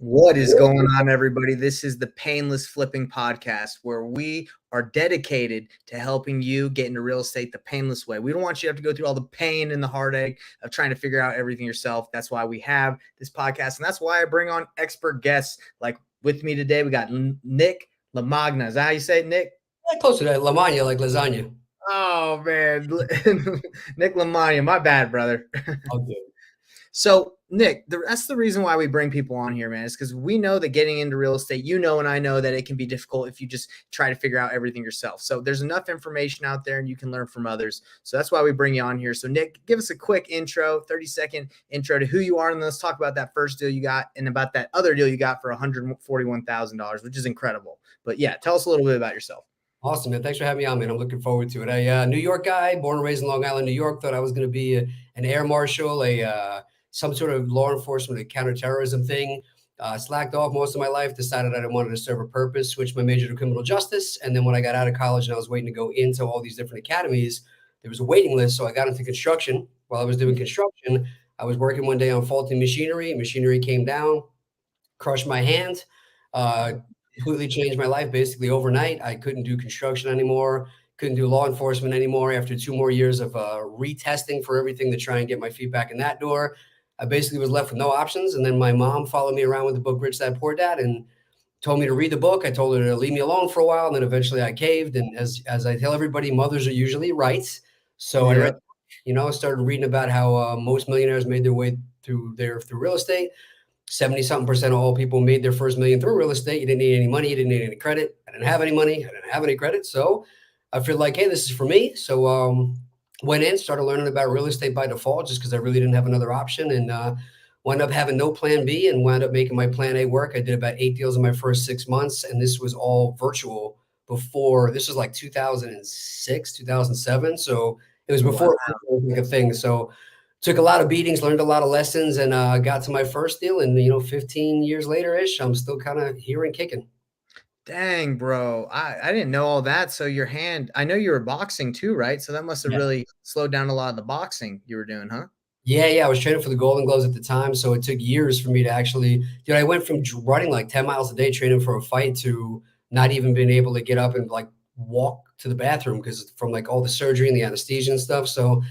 What is going on, everybody? This is the Painless Flipping Podcast, where we are dedicated to helping you get into real estate the painless way. We don't want you to have to go through all the pain and the heartache of trying to figure out everything yourself. That's why we have this podcast, and that's why I bring on expert guests. Like with me today, we got Nick Lamagna. Is that how you say it, Nick? Close to that. Lamagna, like lasagna. Oh, man. Nick Lamagna. My bad, brother. Okay. So, Nick, that's the reason why we bring people on here, man, is because we know that getting into real estate, and I know that it can be difficult if you just try to figure out everything yourself. So there's enough information out there and you can learn from others. So that's why we bring you on here. So, Nick, give us a quick intro, 30-second intro to who you are. And let's talk about that first deal you got and about that other deal you got for $141,000, which is incredible. But yeah, tell us a little bit about yourself. Awesome, man. Thanks for having me on, man. I'm looking forward to it. I New York guy, born and raised in Long Island, New York. Thought I was going to be an air marshal, some sort of law enforcement, a counterterrorism thing. Slacked off most of my life. Decided I wanted to serve a purpose. Switched my major to criminal justice. And then when I got out of college and I was waiting to go into all these different academies, there was a waiting list. So I got into construction. While I was doing construction, I was working one day on faulty machinery. Machinery came down, crushed my hand. Completely changed my life basically overnight. I couldn't do construction anymore, couldn't do law enforcement anymore after 2 more years of retesting for everything to try and get my feet back in that door. I basically was left with no options. And then my mom followed me around with the book Rich Dad Poor Dad and told me to read the book. I told her to leave me alone for a while. And then eventually I caved. And as I tell everybody, mothers are usually right. So I read, started reading about how most millionaires made their way through real estate. 70-something% of all people made their first million through real estate. You didn't need any money. You didn't need any credit. I didn't have any money. I didn't have any credit. So I feel like, hey, this is for me. So went in, started learning about real estate by default just because I really didn't have another option, and wound up having no plan B and wound up making my plan A work. I did about 8 deals in my first 6 months, and this was all virtual before. This was like 2006, 2007. So it was before it was like a thing. So took a lot of beatings, learned a lot of lessons, and got to my first deal. And 15 years later-ish, I'm still kind of here and kicking. Dang, bro. I didn't know all that. So your hand, I know you were boxing too, right? So that must have really slowed down a lot of the boxing you were doing, huh? Yeah. I was training for the Golden Gloves at the time. So it took years for me to actually, I went from running like 10 miles a day training for a fight to not even being able to get up and like walk to the bathroom because from like all the surgery and the anesthesia and stuff. So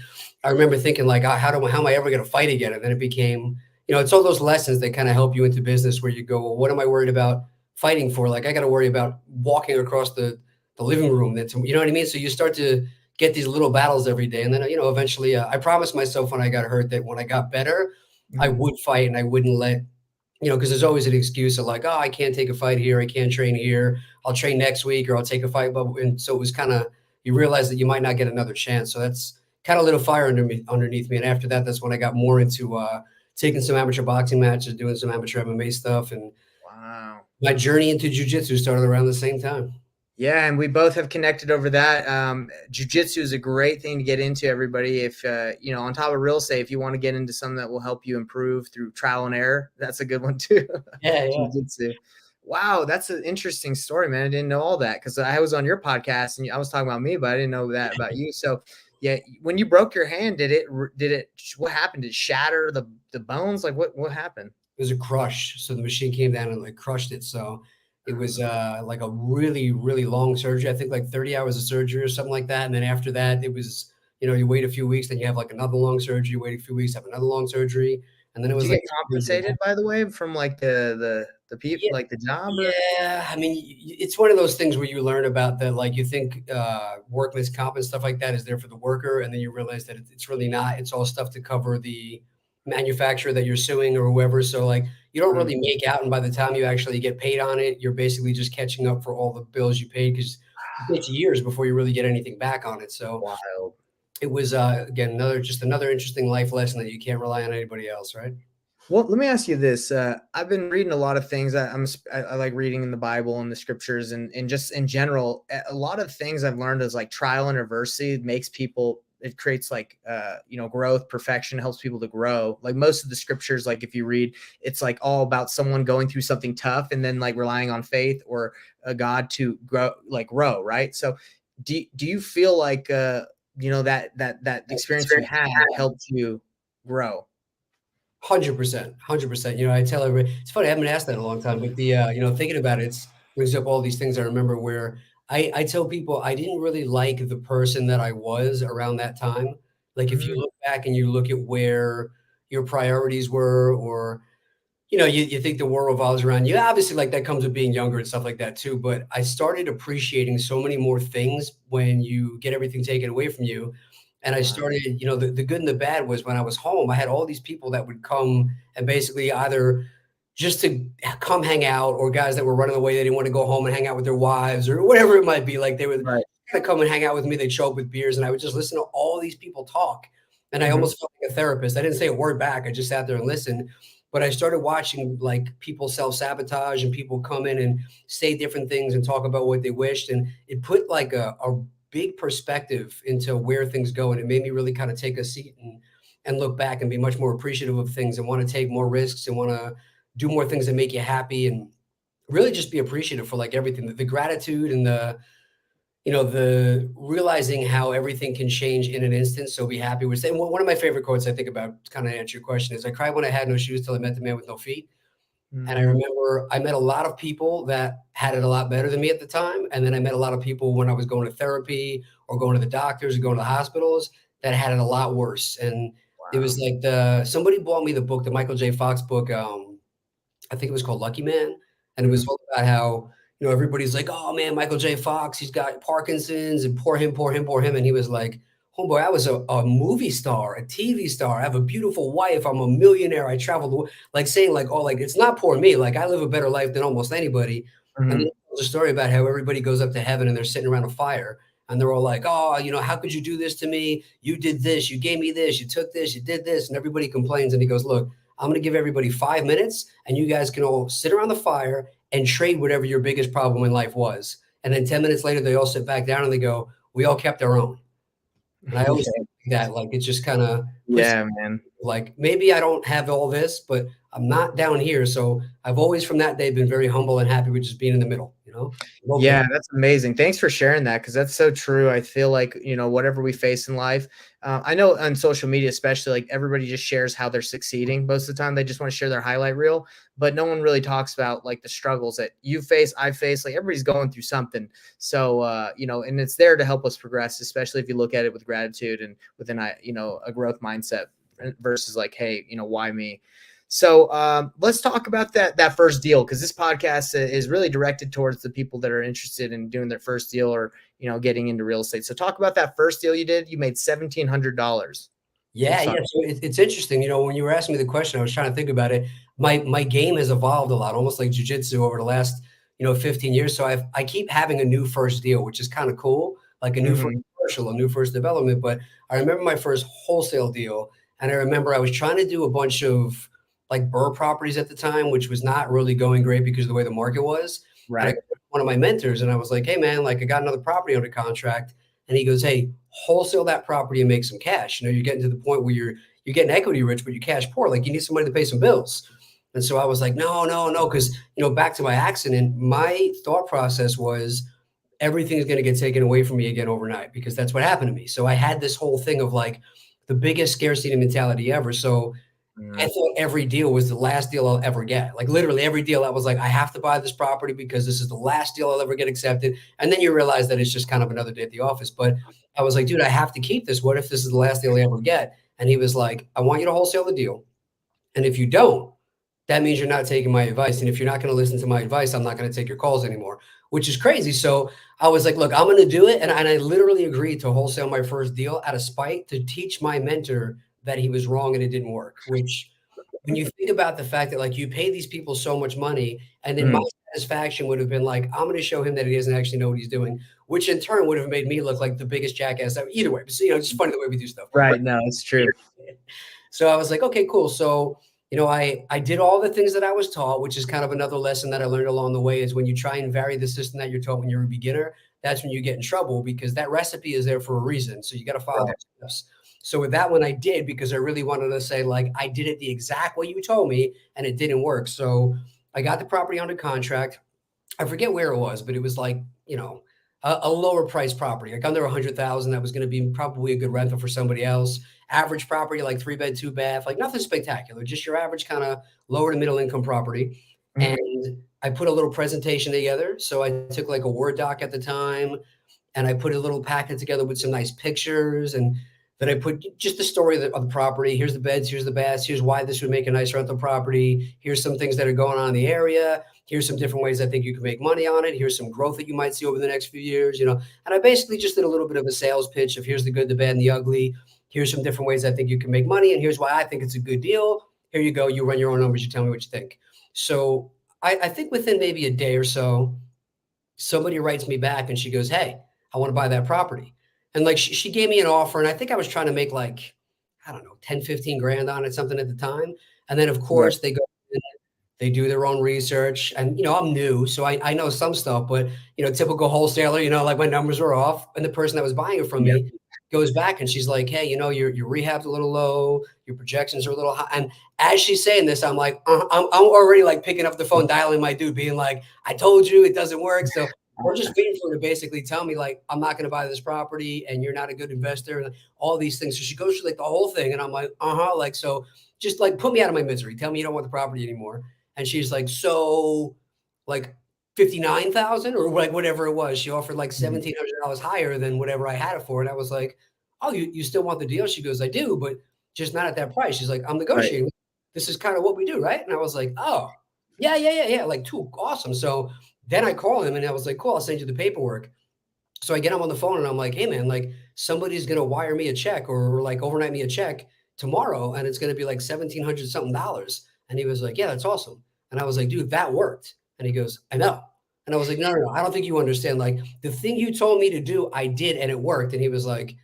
I remember thinking like, how am I ever going to fight again? And then it became, it's all those lessons that kind of help you into business where you go, well, what am I worried about fighting for? Like, I got to worry about walking across the living room. That's, you know what I mean? So you start to get these little battles every day. And then, eventually I promised myself when I got hurt that when I got better, I would fight and I wouldn't let, because there's always an excuse of like, oh, I can't take a fight here. I can't train here. I'll train next week or I'll take a fight. And so it was kind of, you realize that you might not get another chance. So that's kind of lit a fire underneath me. And after that, that's when I got more into taking some amateur boxing matches, doing some amateur MMA stuff. And wow, my journey into jiu-jitsu started around the same time. Yeah, and we both have connected over that. Jiu-jitsu is a great thing to get into, everybody. If, on top of real estate, if you want to get into something that will help you improve through trial and error, that's a good one too. Yeah. Jiu-jitsu. Wow, that's an interesting story, man. I didn't know all that because I was on your podcast and I was talking about me, but I didn't know that about you. So, yeah, when you broke your hand, what happened? Did it shatter the bones? Like what happened? It was a crush. So the machine came down and like crushed it. So it was like a really, really long surgery. I think like 30 hours of surgery or something like that. And then after that, it was, you wait a few weeks, then you have like another long surgery, wait a few weeks, have another long surgery. And then it was Did you get compensated, by the way, from like the people, like the job? Yeah. I mean, it's one of those things where you learn about that, like you think workman's comp and stuff like that is there for the worker. And then you realize that it's really not. It's all stuff to cover the manufacturer that you're suing or whoever. So like you don't really make out. And by the time you actually get paid on it, you're basically just catching up for all the bills you paid because it takes years before you really get anything back on it. So wild. It was, again, another interesting life lesson that you can't rely on anybody else, right? Well, let me ask you this. I've been reading a lot of things. I like reading in the Bible and the scriptures and just in general, a lot of things I've learned is like trial and adversity makes people, it creates like, growth, perfection, helps people to grow. Like most of the scriptures, like if you read, it's like all about someone going through something tough and then like relying on faith or a God to grow. Right. So do you feel like, that experience you had helped you grow? 100%, 100%. I tell everybody, it's funny, I haven't asked that in a long time, but thinking about it, it's brings up all these things I remember where I tell people I didn't really like the person that I was around that time. Like if you Mm, look back and you look at where your priorities were, or you think the world revolves around you. Obviously, like that comes with being younger and stuff like that too. But I started appreciating so many more things when you get everything taken away from you. And I wow. started, the good and the bad was when I was home, I had all these people that would come and basically either just to come hang out, or guys that were running away, they didn't want to go home and hang out with their wives or whatever it might be. Like they would Right. kind of come and hang out with me. They'd show up with beers and I would just listen to all these people talk. And I Mhm. almost felt like a therapist. I didn't say a word back. I just sat there and listened. But I started watching like people self-sabotage and people come in and say different things and talk about what they wished. And it put like a big perspective into where things go. And it made me really kind of take a seat and look back and be much more appreciative of things and want to take more risks and want to do more things that make you happy, and really just be appreciative for like everything, the gratitude and the realizing how everything can change in an instant. So be happy with saying, one of my favorite quotes I think about to kind of answer your question is, I cried when I had no shoes till I met the man with no feet. And I Mm, remember I met a lot of people that had it a lot better than me at the time. And then I met a lot of people when I was going to therapy or going to the doctors or going to the hospitals that had it a lot worse. And it wow. was like somebody bought me the book, the Michael J. Fox book. I think it was called Lucky Man, and it was Mhm. all about how, everybody's like, "Oh, man, Michael J. Fox, he's got Parkinson's, and poor him, poor him, poor him," and he was like, "Homeboy, I was a movie star, a TV star. I have a beautiful wife. I'm a millionaire. I travel the world," like saying like, "Oh, like it's not poor me. Like I live a better life than almost anybody." And then Mhm. he tells a story about how everybody goes up to heaven and they're sitting around a fire and they're all like, "Oh, how could you do this to me? You did this. You gave me this. You took this. You did this." And everybody complains, and he goes, "Look, I'm going to give everybody 5 minutes, and you guys can all sit around the fire and trade whatever your biggest problem in life was." And then 10 minutes later, they all sit back down and they go, "We all kept our own." And I always Yeah. think that, like, it just kind of puts, Yeah, man. like, maybe I don't have all this, but I'm not down here. So I've always, from that day, been very humble and happy with just being in the middle, Okay. Yeah, that's amazing. Thanks for sharing that because that's so true. I feel like, whatever we face in life, I know on social media, especially, like everybody just shares how they're succeeding. Most of the time, they just want to share their highlight reel, but no one really talks about like the struggles that you face, I face. Like everybody's going through something. So, and it's there to help us progress, especially if you look at it with gratitude and within, a growth mindset versus like, hey, why me? So let's talk about that first deal because this podcast is really directed towards the people that are interested in doing their first deal or getting into real estate. So talk about that first deal you did. You made $1,700. Yeah, Let's yeah. talk. So it's interesting. When you were asking me the question, I was trying to think about it. My game has evolved a lot, almost like jujitsu over the last 15 years. So I keep having a new first deal, which is kind of cool, like a new first Mhm. commercial, a new first development. But I remember my first wholesale deal, and I remember I was trying to do a bunch of like Burr properties at the time, which was not really going great because of the way the market was. And I Right. got one of my mentors, and I was like, "Hey, man, like I got another property under contract." And he goes, "Hey, wholesale that property and make some cash. You're getting to the point where you're getting equity rich, but you're cash poor. Like you need some money to pay some bills." And so I was like, no, no, no, because back to my accident, my thought process was everything is going to get taken away from me again overnight because that's what happened to me. So I had this whole thing of like the biggest scarcity mentality ever. So I Mhm. thought every deal was the last deal I'll ever get. Like literally every deal, I was like, I have to buy this property because this is the last deal I'll ever get accepted. And then you realize that it's just kind of another day at the office. But I was like, dude, I have to keep this. What if this is the last deal I ever get? And he was like, I want you to wholesale the deal. And if you don't, that means you're not taking my advice. And if you're not going to listen to my advice, I'm not going to take your calls anymore, which is crazy. So I was like, look, I'm going to do it. And I literally agreed to wholesale my first deal out of spite to teach my mentor that he was wrong and it didn't work, which when you think about the fact that like you pay these people so much money, and then my Mhm. satisfaction would have been like, I'm going to show him that he doesn't actually know what he's doing, which in turn would have made me look like the biggest jackass ever. Either way, but so, it's just funny the way we do stuff. But Right. No, it's true. so I was like, okay, cool. So, I did all the things that I was taught, which is kind of another lesson that I learned along the way is when you try and vary the system that you're taught when you're a beginner, that's when you get in trouble because that recipe is there for a reason. So you got to follow Right. those steps. So with that one, I did because I really wanted to say, like, I did it the exact way you told me and it didn't work. So I got the property under contract. I forget where it was, but it was like, a lower price property, like under 100,000. That was going to be probably a good rental for somebody else. average property, like 3 bed, 2 bath, like nothing spectacular, just your average kind of lower to middle income property. Mhm. And I put a little presentation together. So I took like a Word doc at the time, and I put a little packet together with some nice pictures, and then I put just the story of the property. Here's the beds, here's the baths, here's why this would make a nice rental property. Here's some things that are going on in the area. Here's some different ways I think you can make money on it. Here's some growth that you might see over the next few years, you know. And I basically just did a little bit of a sales pitch of here's the good, the bad, and the ugly. Here's some different ways I think you can make money, and here's why I think it's a good deal. Here you go. You run your own numbers. You tell me what you think. So I think within maybe a day or so, somebody writes me back and she goes, "Hey, I want to buy that property." And like she gave me an offer, and I think I was trying to make like, I don't know, 10, 15 grand on it, something at the time. And then of Right. course they go in, they do their own research. And you know, I'm new, so I know some stuff, but you know, typical wholesaler, you know, like my numbers were off. And the person that was buying it from Yep. me goes back and she's like, "Hey, you know, your rehab's a little low, your projections are a little high." And as she's saying this, I'm like, I'm already like picking up the phone, dialing my dude, being like, "I told you it doesn't work." So we're just waiting for her to basically tell me like, "I'm not going to buy this property, and you're not a good investor," and all these things. So she goes through like the whole thing, and I'm like, like so, just like put me out of my misery. Tell me you don't want the property anymore. And she's like, "So, like 59,000 or like whatever it was." She offered like Mhm. $1,700 higher than whatever I had it for, and I was like, "Oh, you still want the deal?" She goes, "I do, but just not at that price." She's like, "I'm Right. negotiating. This is kind of what we do, right?" And I was like, "Oh, yeah, yeah, yeah, yeah." Like, too awesome. So then I call him and I was like, "Cool, I'll send you the paperwork." So I get him on the phone and I'm like, "Hey man, like somebody's gonna wire me a check or like overnight me a check tomorrow, and it's gonna be like 1,700 something dollars." And he was like, "Yeah, that's awesome." And I was like, "Dude, that worked." And he goes, "I know." And I was like, "No, no, no, I don't think you understand. Like the thing you told me to do, I did and it worked." And he was like,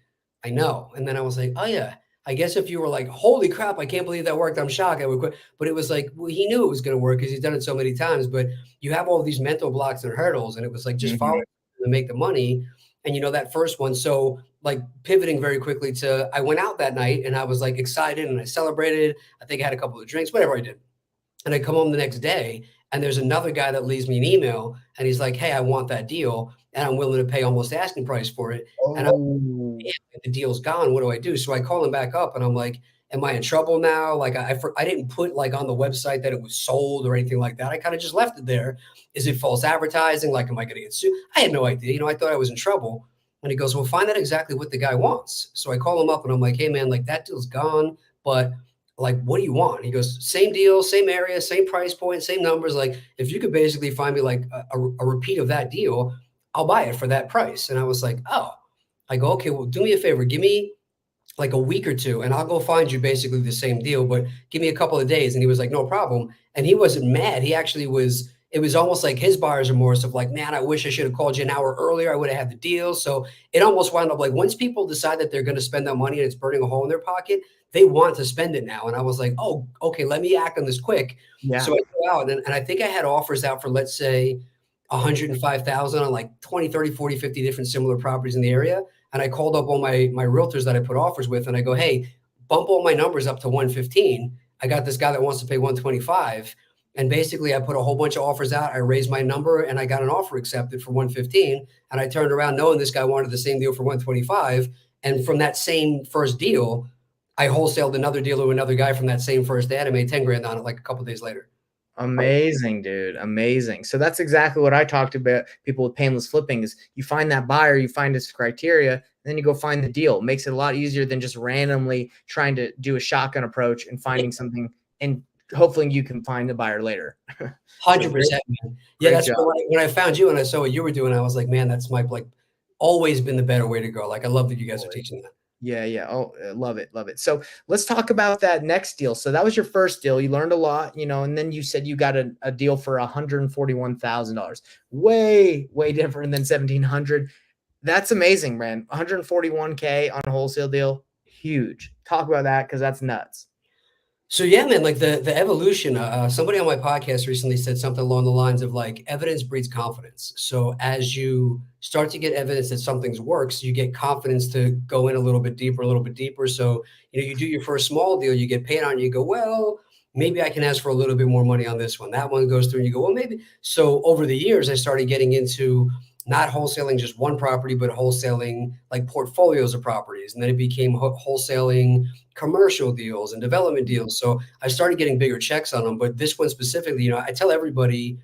"I know." And then I was like, "Oh yeah. I guess if you were like, holy crap, I can't believe that worked. I'm shocked. I would quit." But it was like, well, he knew it was going to work because he's done it so many times. But you have all these mental blocks and hurdles. And it was like, just follow Mhm. to make the money. And you know, that first one. So like pivoting very quickly to, I went out that night and I was like excited and I celebrated. I think I had a couple of drinks, whatever I did. And I come home the next day and there's another guy that leaves me an email and he's like, "Hey, I want that deal and I'm willing to pay almost asking price for it." And Oh. the deal's gone. What do I do? So I call him back up and I'm like, "Am I in trouble now?" Like I didn't put like on the website that it was sold or anything like that. I kind of just left it there. Is it false advertising? Like, am I going to get sued? I had no idea. You know, I thought I was in trouble. And he goes, "Well, find out exactly what the guy wants." So I call him up and I'm like, "Hey man, like that deal's gone, but like, what do you want?" He goes, "Same deal, same area, same price point, same numbers. Like, if you could basically find me like a repeat of that deal, I'll buy it for that price." And I was like, "Oh." I go, "Okay, well, do me a favor. Give me like a week or two and I'll go find you basically the same deal, but give me a couple of days." And he was like, "No problem." And he wasn't mad. He actually was, it was almost like his buyer's remorse of like, "Man, I wish I should have called you an hour earlier. I would have had the deal." So it almost wound up like once people decide that they're going to spend that money and it's burning a hole in their pocket, they want to spend it now. And I was like, "Oh, okay, let me act on this quick." Yeah. So I go out and I think I had offers out for, let's say, 105,000 on like 20, 30, 40, 50 different similar properties in the area. And I called up all my realtors that I put offers with, and I go, "Hey, bump all my numbers up to 115. I got this guy that wants to pay 125." And basically, I put a whole bunch of offers out. I raised my number, and I got an offer accepted for 115. And I turned around knowing this guy wanted the same deal for 125. And from that same first deal, I wholesaled another deal to another guy from that same first ad. I made 10 grand on it like a couple days later. Amazing, dude. Amazing. So that's exactly what I talked about. People with painless flipping is you find that buyer, you find his criteria, and then you go find the deal. It makes it a lot easier than just randomly trying to do a shotgun approach and finding something and hopefully you can find the buyer later. So great, 100%, man. Yeah, great that's job. why when I found you and I saw what you were doing, I was like, "Man, that's my like always been the better way to go." Like, I love that you guys are teaching that. Yeah, yeah. Oh, love it, love it. So let's talk about that next deal. So that was your first deal. You learned a lot, and then you said you got a deal for $141,000. Way, way different than 1,700. That's amazing, man. 141K on a wholesale deal. Huge. Talk about that because that's nuts. So yeah, man, like the evolution. Somebody on my podcast recently said something along the lines of like evidence breeds confidence. So as you start to get evidence that something's works, you get confidence to go in a little bit deeper, a little bit deeper. So you do your first small deal, you get paid on, you go, "Well, maybe I can ask for a little bit more money on this one." That one goes through, and you go, "Well, maybe." So over the years, I started getting into not wholesaling just one property, but wholesaling like portfolios of properties. And then it became wholesaling commercial deals and development deals. So I started getting bigger checks on them. But this one specifically, I tell everybody,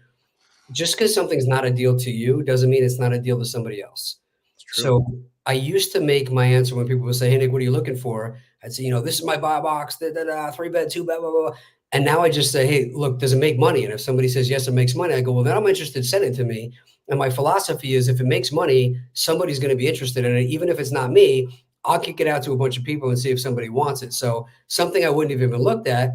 just because something's not a deal to you doesn't mean it's not a deal to somebody else. It's true. So I used to make my answer when people would say, "Hey Nick, what are you looking for?" I'd say, this is my buy box, da, da, da, 3 bed, 2 bed, blah, blah, blah. And now I just say, "Hey, look, does it make money?" And if somebody says yes, it makes money, I go, "Well, then I'm interested. Send it to me." And my philosophy is, if it makes money, somebody's going to be interested in it. Even if it's not me, I'll kick it out to a bunch of people and see if somebody wants it. So something I wouldn't have even looked at.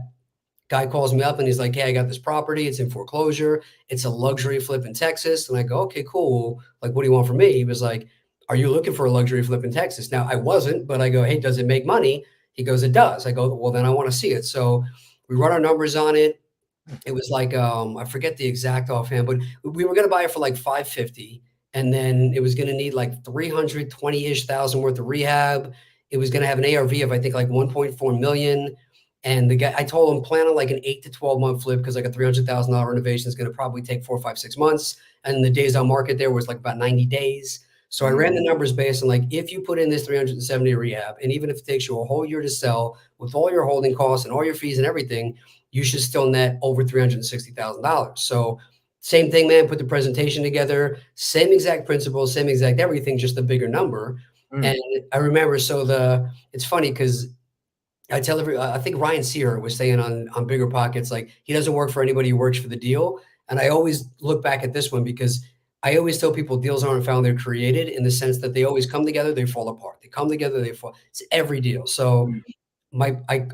Guy calls me up and he's like, "Hey, I got this property. It's in foreclosure. It's a luxury flip in Texas." And I go, "Okay, cool. Like, what do you want from me?" He was like, "Are you looking for a luxury flip in Texas?" Now, I wasn't, but I go, "Hey, does it make money?" He goes, "It does." I go, "Well, then I want to see it." So we run our numbers on it. It was like, I forget the exact offhand, but we were gonna buy it for like 550, and then it was gonna need like 320-ish thousand worth of rehab. It was gonna have an ARV of I think like 1.4 million. And the guy, I told him, plan on like an 8 to 12 month flip because like a $300,000 renovation is gonna probably take 4, 5, 6 months. And the days on market there was like about 90 days. So I ran the numbers based on like, if you put in this 370 rehab, and even if it takes you a whole year to sell with all your holding costs and all your fees and everything, you should still net over $360,000. So same thing, man, put the presentation together, same exact principles, same exact everything, just a bigger number. Mm. And I remember, it's funny because I think Ryan Sear was saying on Bigger Pockets, like he doesn't work for anybody, he works for the deal. And I always look back at this one because I always tell people deals aren't found, they're created, in the sense that they always come together, they fall apart. They come together, they fall. It's every deal. So Mm.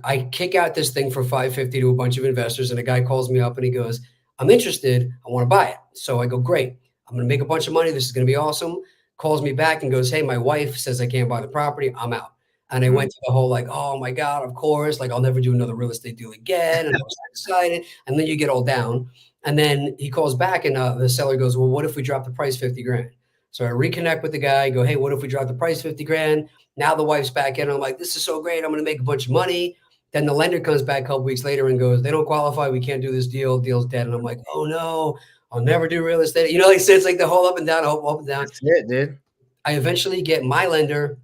I kick out this thing for 550 to a bunch of investors, and a guy calls me up and he goes, "I'm interested. I want to buy it." So I go, "Great. I'm going to make a bunch of money. This is going to be awesome." Calls me back and goes, "Hey, my wife says I can't buy the property. I'm out." And I Mm. went to the whole like, "Oh my God, of course. Like I'll never do another real estate deal again." And I was so excited. And then you get all down. And then he calls back and the seller goes, "Well, what if we drop the price 50 grand?" So I reconnect with the guy, go, "Hey, what if we drop the price 50 grand? Now the wife's back in. I'm like, this is so great. I'm going to make a bunch of money." Then the lender comes back a couple weeks later and goes, "They don't qualify. We can't do this deal. Deal's dead." And I'm like, "Oh no, I'll never do real estate." Like so it's like the whole up and down, up and down. That's it, dude. I eventually get my lender.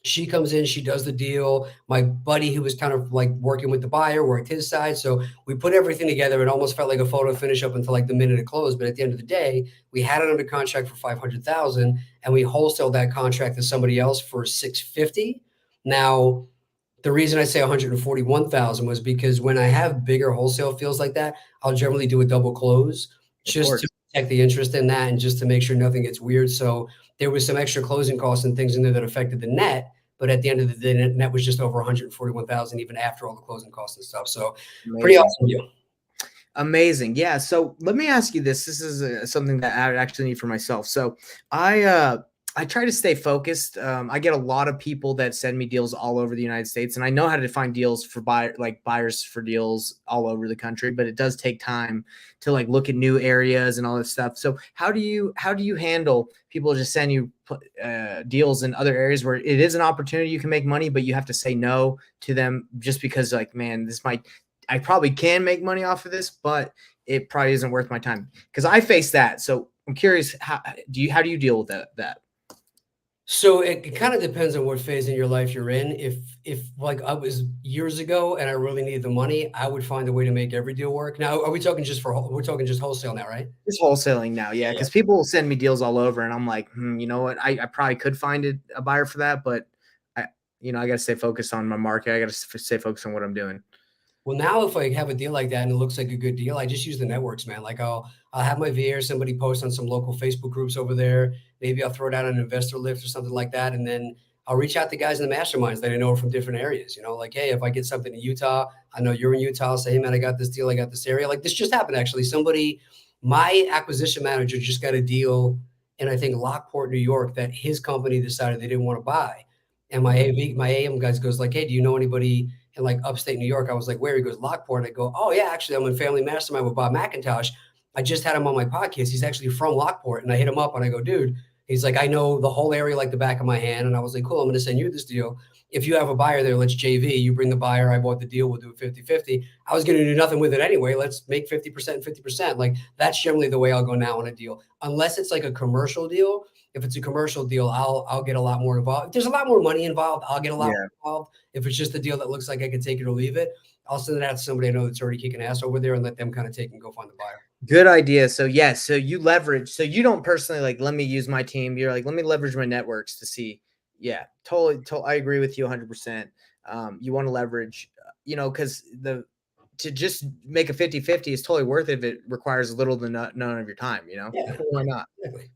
She comes in, she does the deal. My buddy, who was kind of like working with the buyer, worked his side. So we put everything together. It almost felt like a photo finish up until like the minute it closed. But at the end of the day, we had it under contract for 500,000, and we wholesaled that contract to somebody else for 650. Now, the reason I say 141,000 was because when I have bigger wholesale feels like that, I'll generally do a double close Of just to course. protect the interest in that and just to make sure nothing gets weird. So there was some extra closing costs and things in there that affected the net, but at the end of the day, the net was just over 141,000 even after all the closing costs and stuff. So pretty Amazing. awesome deal. Amazing. Yeah. So let me ask you this. This is something that I actually need for myself. So I try to stay focused. I get a lot of people that send me deals all over the United States, and I know how to find deals for buyers for deals all over the country, but it does take time to like look at new areas and all this stuff. So how do you handle people just send you deals in other areas where it is an opportunity you can make money, but you have to say no to them just because like, man, I probably can make money off of this, but it probably isn't worth my time, because I face that. So I'm curious, how do you deal with that? So it kind of depends on what phase in your life you're in. If like I was years ago and I really needed the money, I would find a way to make every deal work. Now, are we talking we're talking just wholesale now, right? It's wholesaling now, yeah, Yeah. because people will send me deals all over, and I'm like, you know what? I probably could find a buyer for that, but I, I got to stay focused on my market. I got to stay focused on what I'm doing. Well, now if I have a deal like that and it looks like a good deal, I just use the networks, man. Like I'll have my VA or somebody post on some local Facebook groups over there. Maybe I'll throw it out on an investor lift or something like that, and then I'll reach out to guys in the masterminds that I know from different areas. Like, hey, if I get something in Utah, I know you're in Utah. I'll say, hey, man, I got this deal. I got this area. Like this just happened actually. My acquisition manager just got a deal in I think Lockport, New York, that his company decided they didn't want to buy. And my AM guys goes like, hey, do you know anybody in like upstate New York? I was like, where? He goes, Lockport. I go, oh yeah, actually I'm in Family Mastermind with Bob McIntosh. I just had him on my podcast. He's actually from Lockport. And I hit him up and I go, dude, He's like, I know the whole area like the back of my hand. And I was like, cool, I'm going to send you this deal. If you have a buyer there, let's JV. You bring the buyer, I bought the deal, we'll do it 50-50. I was going to do nothing with it anyway. Let's make 50% and 50%. Like that's generally the way I'll go now on a deal. Unless it's like a commercial deal. If it's a commercial deal, I'll get a lot more involved. If there's a lot more money involved, I'll get a lot Yeah. more involved. If it's just a deal that looks like I can take it or leave it, I'll send it out to somebody I know that's already kicking ass over there and let them kind of take and go find the buyer. Good idea. So yes, so you leverage. So you don't personally like, let me use my team. You're like, let me leverage my networks to see. Yeah, totally. I agree with you 100%. You want to leverage, because to just make a 50-50 is totally worth it if it requires little to none of your time. Yeah, Why not? exactly.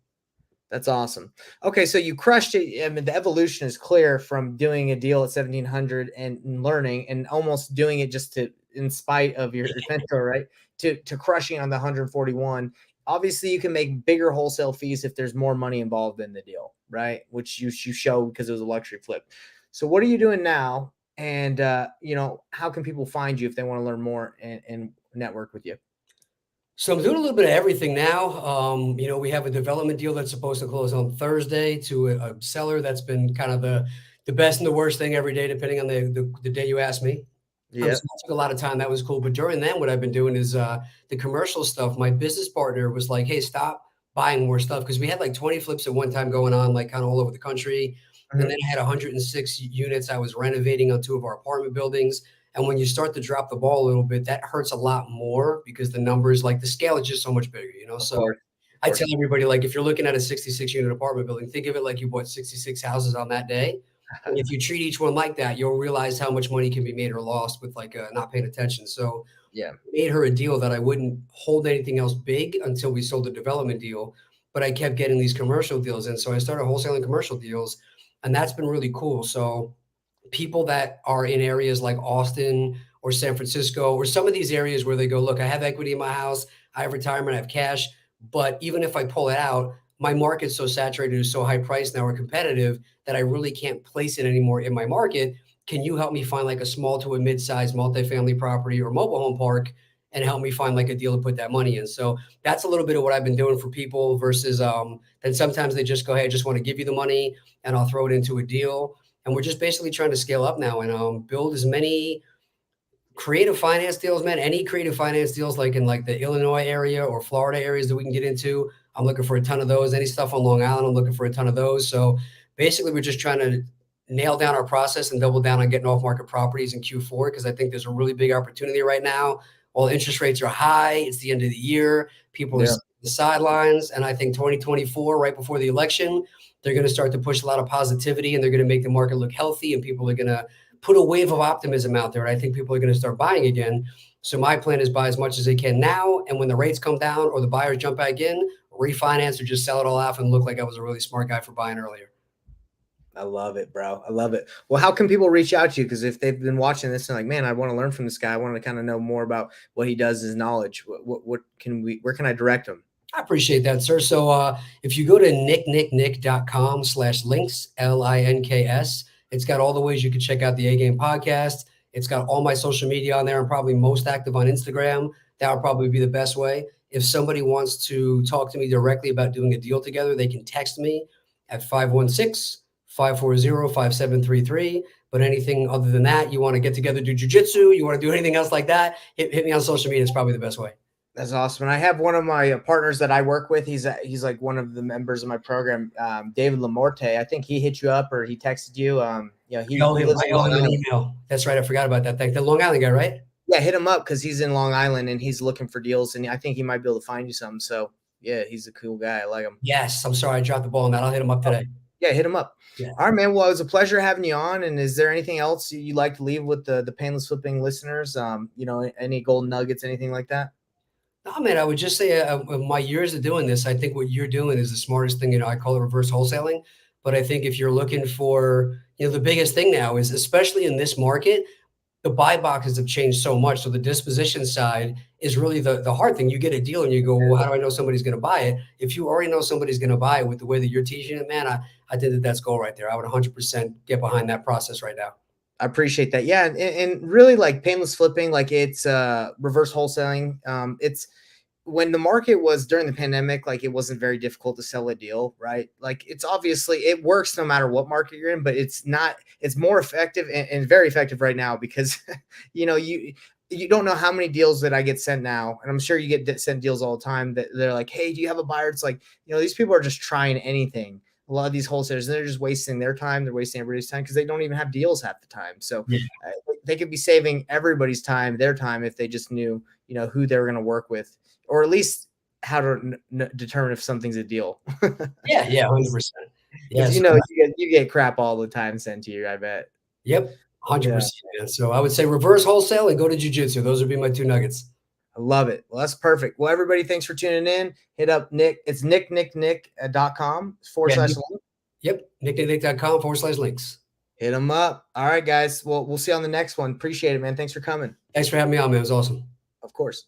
That's awesome. Okay, so you crushed it. I mean, the evolution is clear from doing a deal at 1700 and learning and almost doing it just to, in spite of your mentor, right? To crushing on the 141. Obviously, you can make bigger wholesale fees if there's more money involved in the deal, right? Which you show because it was a luxury flip. So, what are you doing now? And how can people find you if they want to learn more and network with you? So I'm doing a little bit of everything now. We have a development deal that's supposed to close on Thursday to a seller that's been kind of the best and the worst thing every day, depending on the day you ask me. So Yeah. that took a lot of time. That was cool. But during then, what I've been doing is the commercial stuff. My business partner was like, "Hey, stop buying more stuff," because we had like 20 flips at one time going on, like kind of all over the country. And then Mhm. I had 106 units I was renovating on two of our apartment buildings. And when you start to drop the ball a little bit, that hurts a lot more because the numbers, like the scale is just so much bigger. Of So course. Of I tell course. everybody, like, if you're looking at a 66 unit apartment building, think of it like you bought 66 houses on that day. And if you treat each one like that, you'll realize how much money can be made or lost with like not paying attention. So Yeah. made her a deal that I wouldn't hold anything else big until we sold the development deal. But I kept getting these commercial deals. And so I started wholesaling commercial deals. And that's been really cool. So people that are in areas like Austin or San Francisco or some of these areas where they go, look, I have equity in my house, I have retirement, I have cash, but even if I pull it out, my market's so saturated, it's so high priced now or competitive that I really can't place it anymore in my market. Can you help me find like a small to a mid-sized multifamily property or mobile home park and help me find like a deal to put that money in? So that's a little bit of what I've been doing for people versus then sometimes they just go, hey, I just want to give you the money and I'll throw it into a deal. And we're just basically trying to scale up now and build as many creative finance deals, man. Any creative finance deals like in like the Illinois area or Florida areas that we can get into. I'm looking for a ton of those. Any stuff on Long Island, I'm looking for a ton of those. So basically, we're just trying to nail down our process and double down on getting off market properties in Q4 because I think there's a really big opportunity right now. While interest rates are high, it's the end of the year. People are Yeah. sitting on the sidelines, and I think 2024, right before the election, they're going to start to push a lot of positivity and they're going to make the market look healthy, and people are going to put a wave of optimism out there. And I think people are going to start buying again. So my plan is buy as much as they can now. And when the rates come down or the buyers jump back in, refinance or just sell it all off and look like I was a really smart guy for buying earlier. I love it, bro. I love it. Well, how can people reach out to you? Because if they've been watching this and like, man, I want to learn from this guy. I want to kind of know more about what he does, his knowledge. What can we? Where can I direct them? I appreciate that, sir. So if you go to nicknicknick.com/links, LINKS, it's got all the ways you can check out the A Game podcast. It's got all my social media on there. I'm probably most active on Instagram. That would probably be the best way. If somebody wants to talk to me directly about doing a deal together, they can text me at 516-540-5733. But anything other than that, you want to get together, do jujitsu, you want to do anything else like that, hit me on social media. It's probably the best way. That's awesome. And I have one of my partners that I work with. He's like one of the members of my program, David Lamorte. I think he hit you up or he texted you. He lives I in owe Long him an Island. email. That's right. I forgot about that. Thank the Long Island guy, right? Yeah, hit him up because he's in Long Island and he's looking for deals. And I think he might be able to find you some. So yeah, he's a cool guy. I like him. Yes. I'm sorry I dropped the ball on that. I'll hit him up Oh, today. yeah, hit him up. Yeah. All right, man. Well, it was a pleasure having you on. And is there anything else you'd like to leave with the painless flipping listeners? Any golden nuggets, anything like that? No, man, I would just say my years of doing this, I think what you're doing is the smartest thing. I call it reverse wholesaling. But I think if you're looking for, the biggest thing now is, especially in this market, the buy boxes have changed so much. So the disposition side is really the hard thing. You get a deal and you go, well, how do I know somebody's going to buy it? If you already know somebody's going to buy it with the way that you're teaching it, man, I think that's gold right there. I would 100% get behind that process right now. I appreciate that. Yeah, and really like painless flipping, like it's reverse wholesaling. when the market was during the pandemic, like, it wasn't very difficult to sell a deal, right? Like, it's obviously it works no matter what market you're in, but it's not. It's more effective and very effective right now because you know you don't know how many deals that I get sent now, and I'm sure you get sent deals all the time that they're like, hey, do you have a buyer? It's like, these people are just trying anything. A lot of these wholesalers, they're just wasting their time. They're wasting everybody's time because they don't even have deals half the time. So Yeah. they could be saving everybody's time, their time, if they just knew, who they were going to work with, or at least how to determine if something's a deal. Yeah, yeah, 100%. Yeah, Because so you get crap all the time sent to you, I bet. yep, Yeah, 100%, man. So I would say reverse wholesale and go to jujitsu. Those would be my 2 nuggets. I love it. Well, that's perfect. Well, everybody, thanks for tuning in. Hit up Nick. It's nick.com forward Yeah, slash Nick, link. yep, nicknicknick.com/links. Hit them up. All right, guys. Well, we'll see you on the next one. Appreciate it, man. Thanks for coming. Thanks for having me on, man. It was awesome. Of course.